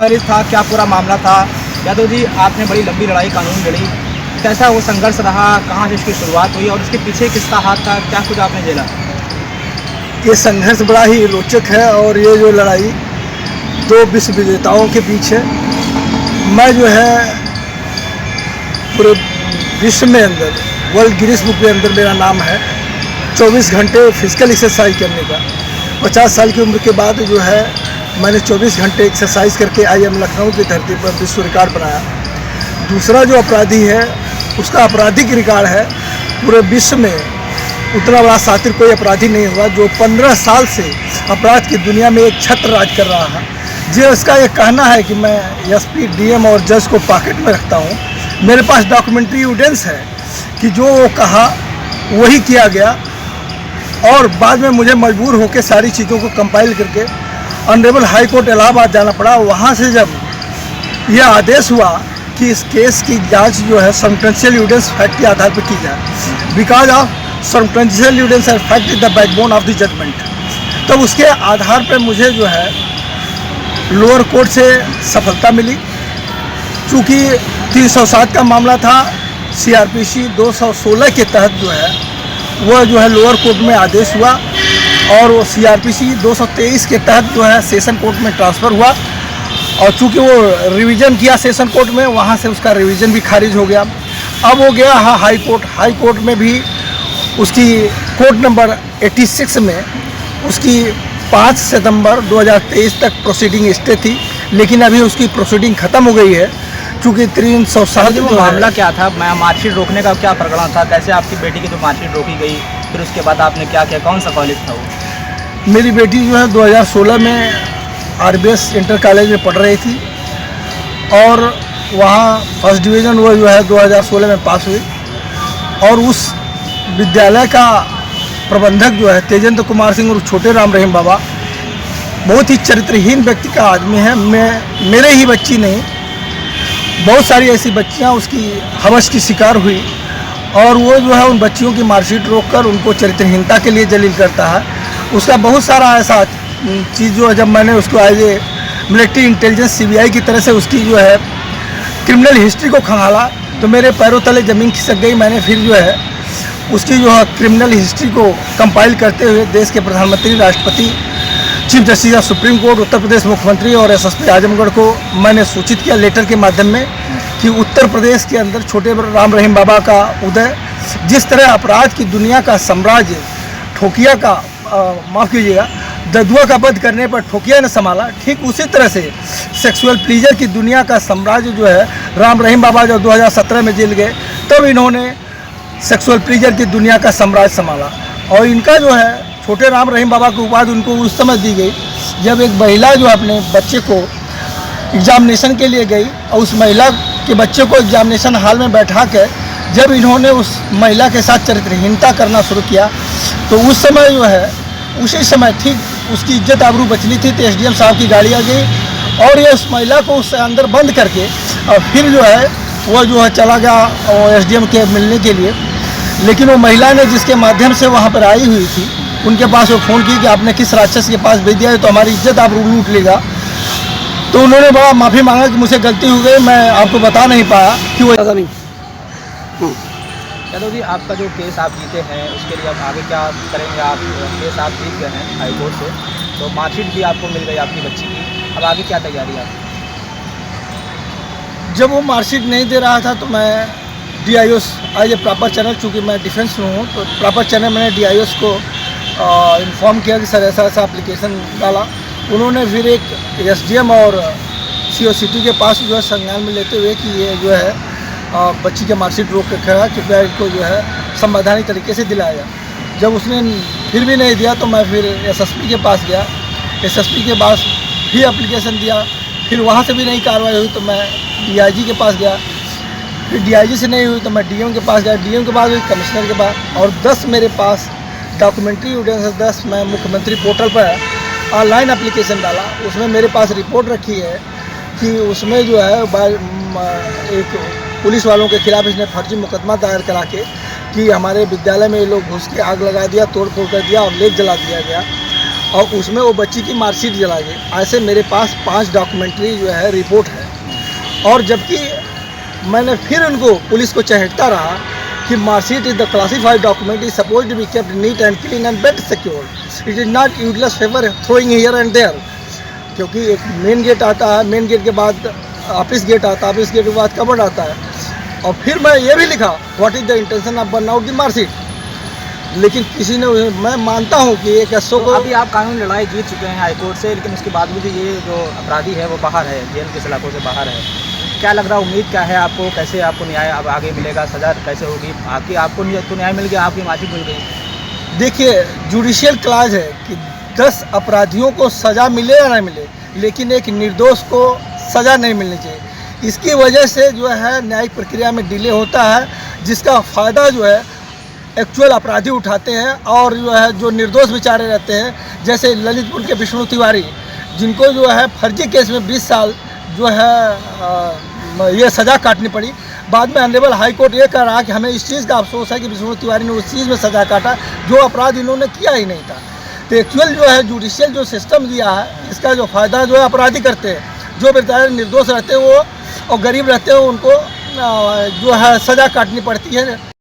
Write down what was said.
था, क्या पूरा मामला था? यादव जी, आपने बड़ी लंबी लड़ाई कानून लड़ी, कैसा वो संघर्ष रहा, कहाँ से इसकी शुरुआत हुई और इसके पीछे किसका हाथ था, क्या कुछ आपने झेला? ये संघर्ष बड़ा ही रोचक है और ये जो लड़ाई दो विश्व विजेताओं के बीच है। मैं जो है पूरे विश्व में अंदर वर्ल्ड गिनीज बुक के अंदर मेरा नाम है 24 घंटे फिजिकल एक्सरसाइज करने का। 50 साल की उम्र के बाद जो है मैंने 24 घंटे एक्सरसाइज करके IIM लखनऊ की धरती पर विश्व रिकॉर्ड बनाया। दूसरा जो अपराधी है उसका आपराधिक रिकॉर्ड है, पूरे विश्व में उतना बड़ा शातिर कोई अपराधी नहीं हुआ जो 15 साल से अपराध की दुनिया में एक छत्र राज कर रहा है। जो इसका ये कहना है कि मैं SP, DM और जज को पॉकेट में रखता हूँ। मेरे पास डॉक्यूमेंट्री एविडेंस है कि जो वो कहा वही किया गया और बाद में मुझे मजबूर होकर सारी चीज़ों को कंपाइल करके ऑनरेबल हाई कोर्ट इलाहाबाद जाना पड़ा। वहाँ से जब यह आदेश हुआ कि इस केस की जांच जो है सर्कमस्टेंशियल एविडेंस फैक्ट के आधार पर की जाए, because of circumstantial evidence and fact is the backbone of the judgement, तब उसके आधार पर मुझे जो है लोअर कोर्ट से सफलता मिली। चूँकि 307 का मामला था, CRPC 216 के तहत जो है वह जो है लोअर कोर्ट में आदेश हुआ और वो CRPC 223 के तहत जो है सेशन कोर्ट में ट्रांसफ़र हुआ। और चूँकि वो रिवीजन किया सेशन कोर्ट में, वहाँ से उसका रिवीजन भी खारिज हो गया। अब वो गया हाई कोर्ट। हाई कोर्ट में भी उसकी कोर्ट नंबर 86 में उसकी 5 सितंबर 2023 तक प्रोसीडिंग स्टे थी, लेकिन अभी उसकी प्रोसीडिंग ख़त्म हो गई है। चूँकि 307 वो मामला क्या था? मार्कशीट रोकने का क्या प्रकरण था? कैसे आपकी बेटी की जो मार्कशीट रोकी गई, फिर उसके बाद आपने क्या किया, कौन सा कॉलेज था वो? मेरी बेटी जो है 2016 में RBS इंटर कॉलेज में पढ़ रही थी और वहाँ फर्स्ट डिवीज़न वो जो है 2016 में पास हुई। और उस विद्यालय का प्रबंधक जो है तेजेंद्र कुमार सिंह और छोटे राम रहीम बाबा बहुत ही चरित्रहीन व्यक्ति का आदमी है। मेरे ही बच्ची नहीं, बहुत सारी ऐसी बच्चियाँ उसकी हवस की शिकार हुई और वो जो है उन बच्चियों की मार्कशीट रोककर उनको चरित्रहीनता के लिए जलील करता है। उसका बहुत सारा ऐसा चीज़ जो है, जब मैंने उसको as a military intelligence CBI की तरह से उसकी जो है क्रिमिनल हिस्ट्री को खंगाला तो मेरे पैरों तले ज़मीन खिसक गई। मैंने फिर जो है उसकी जो है क्रिमिनल हिस्ट्री को कंपाइल करते हुए देश के प्रधानमंत्री, राष्ट्रपति, chief justice of supreme court, Uttar Pradesh मुख्यमंत्री और SSP आजमगढ़ को मैंने सूचित किया लेटर के माध्यम में कि उत्तर प्रदेश के अंदर छोटे राम रहीम बाबा का उदय, जिस तरह अपराध की दुनिया का साम्राज्य ठोकिया का माफ़ कीजिएगा ददुआ का वध करने पर ठोकिया ने संभाला, ठीक उसी तरह से सेक्सुअल प्लीजर की दुनिया का साम्राज्य जो है राम रहीम बाबा जब 2017 में जेल गए तब इन्होंने सेक्सुअल प्लीजर की दुनिया का साम्राज्य संभाला। और इनका जो है छोटे राम रहीम बाबा की उपाधि उनको उस समय दी गई जब एक महिला जो अपने बच्चे को एग्जामिनेशन के लिए गई और उस महिला के बच्चे को एग्जामिनेशन हॉल में बैठा कर जब इन्होंने उस महिला के साथ चरित्रहीनता करना शुरू किया तो उस समय जो है उसी समय ठीक उसकी इज्जत आबरू बचनी थी तो SDM साहब की गाड़ी आ गई और ये उस महिला को उस अंदर बंद करके और फिर जो है वो जो है चला गया SDM के मिलने के लिए। लेकिन वो महिला ने जिसके माध्यम से वहाँ पर आई हुई थी उनके पास वो फ़ोन की कि आपने किस राक्षस के पास भेज दिया है तो हमारी इज्जत आबरू लूट लेगा। तो उन्होंने बड़ा माफ़ी मांगा कि मुझसे गलती हो गई, मैं आपको बता नहीं पाया कि वो ऐसा नहीं। यादव जी, आपका जो केस आप जीते हैं उसके लिए आप आगे क्या करेंगे? आप केस आप जीत गए हैं हाई कोर्ट से, तो मार्कशीट भी आपको मिल गई आपकी बच्ची की, अब आगे क्या तैयारी है आपकी? जब वो मार्कशीट नहीं दे रहा था तो मैं DIOs as a proper channel, चूँकि मैं डिफेंस में हूँ तो प्रॉपर चैनल मैंने DIOs को इन्फॉर्म किया कि सर ऐसा ऐसा एप्लीकेशन डाला। उन्होंने फिर एक SDM और COCT के पास जो है संज्ञान में लेते हुए कि ये जो है बच्ची के मार्कशीट रोक के रखा, कृपया इनको जो है संवैधानिक तरीके से दिलाया जाए। जब उसने फिर भी नहीं दिया तो मैं फिर SSP के पास गया, SSP के पास भी एप्लीकेशन दिया, फिर वहाँ से भी नहीं कार्रवाई हुई तो मैं DIG के पास गया, फिर DIG से नहीं हुई तो मैं DM के पास गया, DM के बाद हुई कमिश्नर के पास, और 10 मेरे पास डॉक्यूमेंट्री एविडेंस 10 मैं मुख्यमंत्री पोर्टल पर ऑनलाइन एप्लीकेशन डाला। उसमें मेरे पास रिपोर्ट रखी है कि उसमें जो है एक पुलिस वालों के खिलाफ इसने फर्जी मुकदमा दायर करा के कि हमारे विद्यालय में ये लोग घुस के आग लगा दिया, तोड़ फोड़ कर दिया और लेक जला दिया गया। और उसमें वो बच्ची की मार्कशीट जला गई। ऐसे मेरे पास 5 डॉक्यूमेंट्री जो है रिपोर्ट है। और जबकि मैंने फिर उनको पुलिस को चहेटता रहा कि marksheet is the classified document is suppose to be kept neat and clean and bed secured, it is not useless favour throwing here and there. क्योंकि एक मेन गेट आता है, मेन गेट के बाद ऑफिस गेट आता है, office gate के बाद कबर्ड आता है। और फिर मैं ये भी लिखा what is the intention of burn out the marksheet. लेकिन किसी ने, मैं मानता हूँ कि एक एसओ तो को अभी आप कानूनी लड़ाई जीत चुके हैं हाईकोर्ट से, लेकिन उसके बाद भी ये जो अपराधी है वो बाहर है, जेल के सलाखों से बाहर है। क्या लग रहा है, उम्मीद क्या है आपको, कैसे आपको न्याय अब आगे मिलेगा, सज़ा कैसे होगी आपको तो न्याय मिल गया, आपकी मार्कशीट मिल गई। देखिए जुडिशियल क्लाज है कि 10 अपराधियों को सज़ा मिले या नहीं मिले, लेकिन एक निर्दोष को सज़ा नहीं मिलनी चाहिए। इसकी वजह से जो है न्यायिक प्रक्रिया में डिले होता है, जिसका फ़ायदा जो है एक्चुअल अपराधी उठाते हैं। और जो है जो निर्दोष बेचारे रहते हैं, जैसे ललितपुर के विष्णु तिवारी, जिनको जो है फर्जी केस में 20 साल जो है ये सज़ा काटनी पड़ी। बाद में ऑनरेबल हाई कोर्ट ये कह रहा कि हमें इस चीज़ का अफसोस है कि विष्णु तिवारी ने उस चीज़ में सज़ा काटा जो अपराध इन्होंने किया ही नहीं था। तो एक्चुअल जो है जुडिशियल जो सिस्टम दिया है, इसका जो फ़ायदा जो है अपराधी करते हैं, जो बेचारे निर्दोष रहते हैं वो और गरीब रहते हैं उनको जो है सज़ा काटनी पड़ती है।